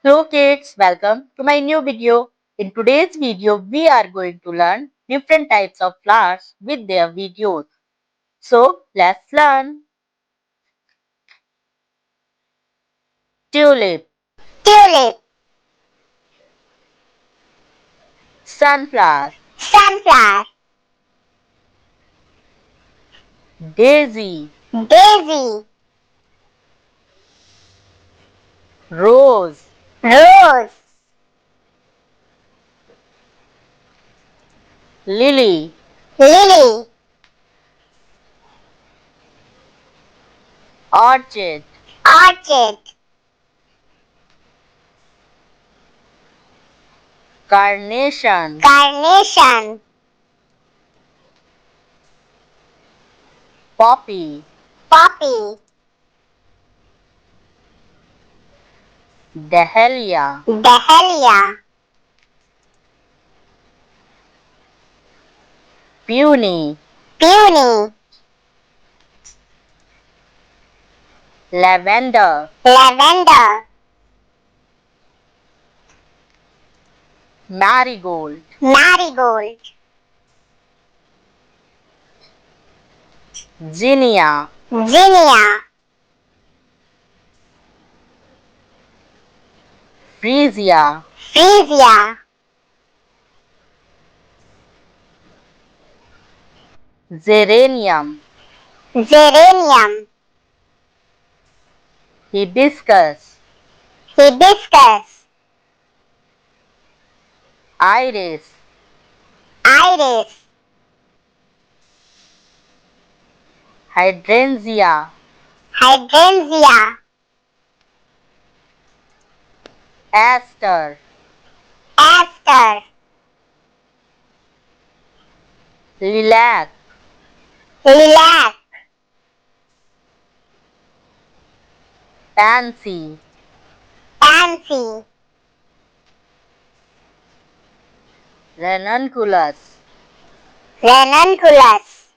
Hello kids, welcome to my new video. In today's video, we are going to learn different types of flowers with their videos. So let's learn. Tulip, Tulip, sunflower, sunflower, daisy, daisy, rose, rose, lily, lily, orchid, orchid, carnation, carnation, poppy, poppy, dahlia, dahlia, peony, peony, lavender, lavender, marigold, marigold, zinnia, zinnia, freesia, freesia, geranium, geranium, hibiscus, hibiscus, iris, iris, hydrangea, hydrangea, aster, aster, lilac, lilac, pansy, pansy, ranunculus, ranunculus,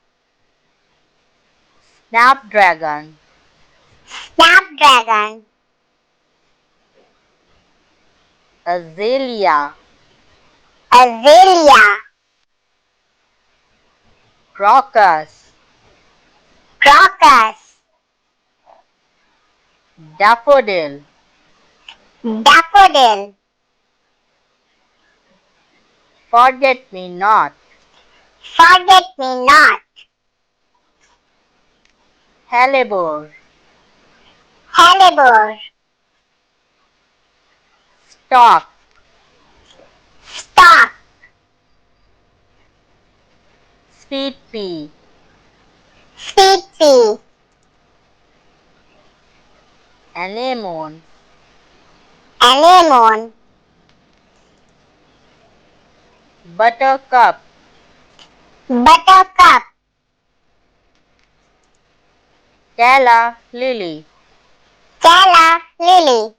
snapdragon, snapdragon, azalea, azalea, crocus, crocus, daffodil, daffodil, forget me not, forget me not, hellebore, hellebore, stock, stock, sweet pea, sweet pea, anemone, anemone, buttercup, buttercup, calla lily, calla lily,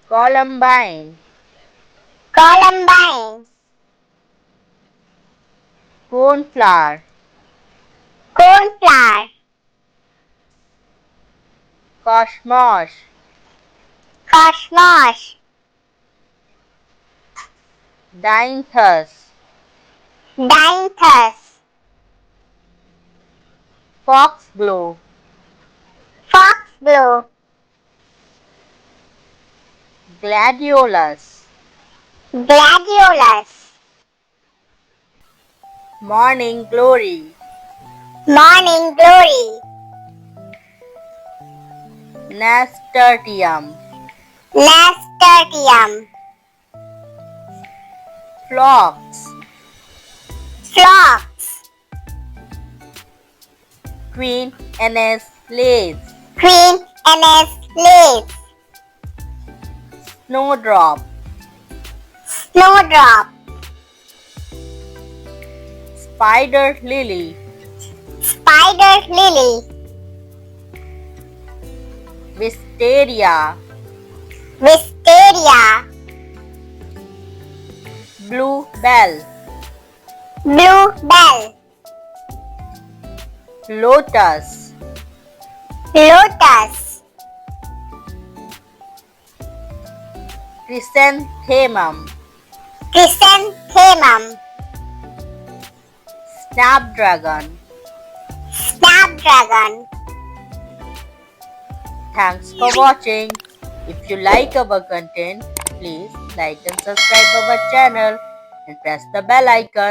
columbine, columbine, cornflower, cornflower, cosmos, cosmos, dianthus, dianthus, foxglove, foxglove, gladiolus, gladiolus, morning glory, morning glory, nasturtium, nasturtium, phlox, phlox, queen anise lace, queen anise lace, snowdrop, snowdrop, spider lily, spider lily, wisteria, wisteria, bluebell, bluebell, lotus, lotus, chrysanthemum, chrysanthemum, snapdragon. snapdragon. Thanks for watching. If you like our content, please like and subscribe our channel and press the bell icon.